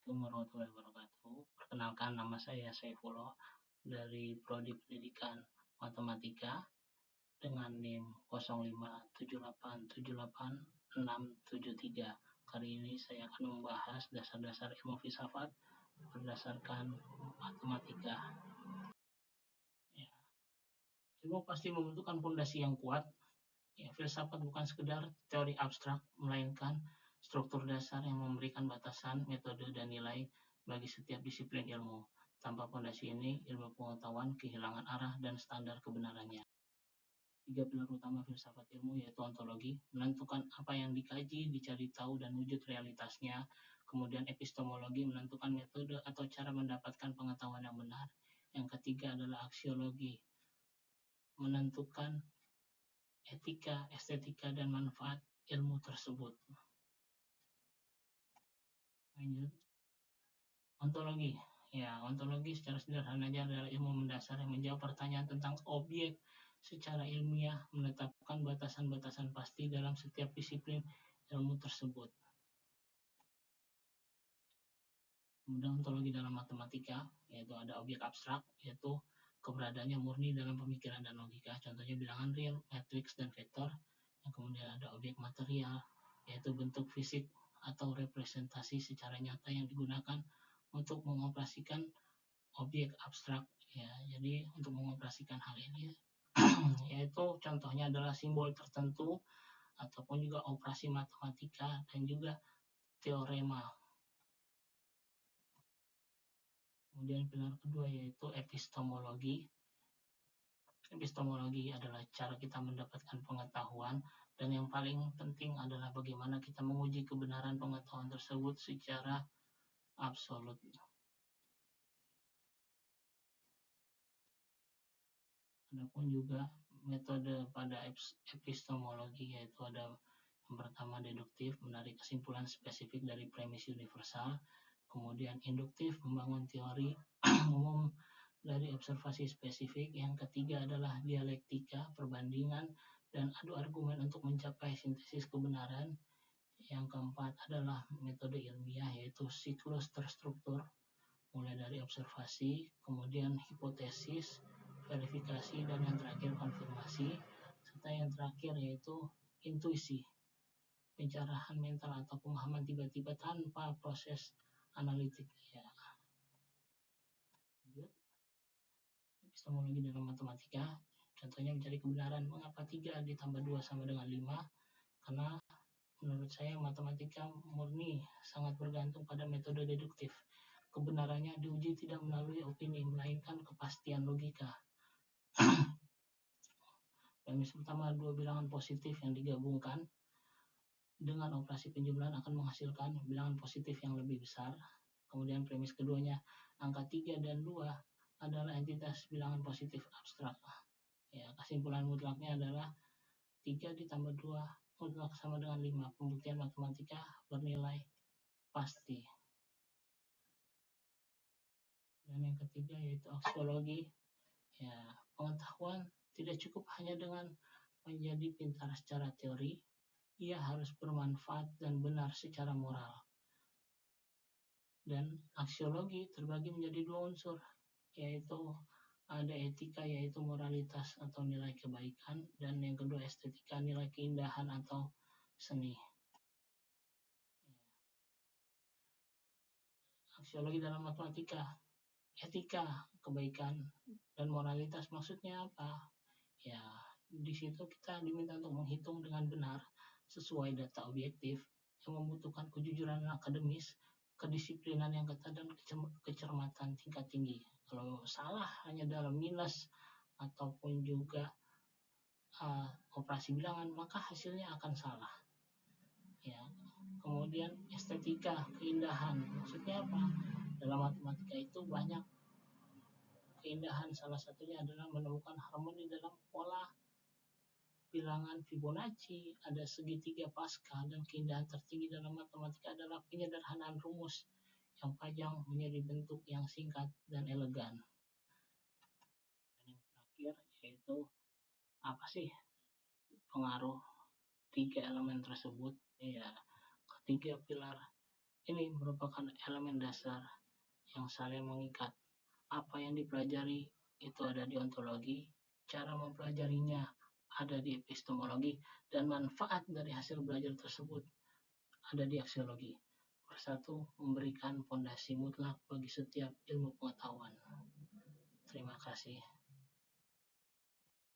Assalamualaikum warahmatullahi wabarakatuh. Perkenalkan, nama saya Saifullah dari Prodi Pendidikan Matematika dengan NIM 057878673. Kali ini saya akan membahas dasar-dasar ilmu filsafat berdasarkan matematika. Ya. Ilmu pasti membutuhkan fondasi yang kuat. Ya, filsafat bukan sekedar teori abstrak, melainkan struktur dasar yang memberikan batasan, metode, dan nilai bagi setiap disiplin ilmu. Tanpa fondasi ini, ilmu pengetahuan kehilangan arah dan standar kebenarannya. 3 pilar utama filsafat ilmu yaitu ontologi, menentukan apa yang dikaji, dicari tahu, dan wujud realitasnya. Kemudian epistemologi, menentukan metode atau cara mendapatkan pengetahuan yang benar. Yang ketiga adalah aksiologi, menentukan etika, estetika, dan manfaat ilmu tersebut. Lanjut. Ontologi. Ya, ontologi secara sederhananya adalah ilmu mendasar yang menjawab pertanyaan tentang objek secara ilmiah, menetapkan batasan-batasan pasti dalam setiap disiplin ilmu tersebut. Kemudian ontologi dalam matematika, yaitu ada objek abstrak, yaitu keberadaannya murni dalam pemikiran dan logika, contohnya bilangan real, matriks, dan vektor. Yang kemudian ada objek material, yaitu bentuk fisik atau representasi secara nyata yang digunakan untuk mengoperasikan objek abstrak. Ya, jadi untuk mengoperasikan hal ini, yaitu contohnya adalah simbol tertentu ataupun juga operasi matematika dan juga teorema. Kemudian pilar kedua yaitu epistemologi. Epistemologi adalah cara kita mendapatkan pengetahuan, dan yang paling penting adalah bagaimana kita menguji kebenaran pengetahuan tersebut secara absolut. Adapun juga metode pada epistemologi, yaitu ada yang pertama deduktif, menarik kesimpulan spesifik dari premis universal. Kemudian induktif, membangun teori umum dari observasi spesifik. Yang ketiga adalah dialektika, perbandingan dan adu argumen untuk mencapai sintesis kebenaran. Yang keempat adalah metode ilmiah, yaitu siklus terstruktur, mulai dari observasi, kemudian hipotesis, verifikasi, dan yang terakhir konfirmasi. Serta yang terakhir yaitu intuisi, pencerahan mental atau pemahaman tiba-tiba tanpa proses analitik. Ya. Lanjut. Epistemologi dalam matematika, contohnya mencari kebenaran. Mengapa 3 ditambah 2 sama dengan 5? Karena menurut saya matematika murni sangat bergantung pada metode deduktif. Kebenarannya diuji tidak melalui opini, melainkan kepastian logika. Premis pertama, 2 bilangan positif yang digabungkan dengan operasi penjumlahan akan menghasilkan bilangan positif yang lebih besar. Kemudian premis keduanya, angka 3 dan 2 adalah entitas bilangan positif abstrak. Ya, kesimpulan mutlaknya adalah 3 ditambah 2 mutlak sama dengan 5. Pembuktian matematika bernilai pasti. Dan yang ketiga yaitu aksiologi. Ya, pengetahuan tidak cukup hanya dengan menjadi pintar secara teori, ia harus bermanfaat dan benar secara moral. Dan aksiologi terbagi menjadi 2 unsur, yaitu ada etika, yaitu moralitas atau nilai kebaikan, dan yang kedua estetika, nilai keindahan atau seni. Aksiologi dalam matematika, etika, kebaikan, dan moralitas maksudnya apa? Ya, di situ kita diminta untuk menghitung dengan benar sesuai data objektif yang membutuhkan kejujuran akademis, kedisiplinan yang ketat, dan kecermatan tingkat tinggi. Kalau salah hanya dalam minus ataupun juga operasi bilangan, maka hasilnya akan salah. Ya. Kemudian estetika, keindahan, maksudnya apa? Dalam matematika itu banyak keindahan, salah satunya adalah menemukan harmoni dalam pola bilangan Fibonacci, ada segitiga Pascal, dan keindahan tertinggi dalam matematika adalah penyederhanaan rumus yang panjang menjadi bentuk yang singkat dan elegan. Dan yang terakhir yaitu apa sih pengaruh 3 elemen tersebut? Ya, ketiga pilar Ini merupakan elemen dasar yang saling mengikat. Apa yang dipelajari itu ada di ontologi, cara mempelajarinya ada di epistemologi, dan manfaat dari hasil belajar tersebut ada di aksiologi. Bersatu memberikan fondasi mutlak bagi setiap ilmu pengetahuan. Terima kasih.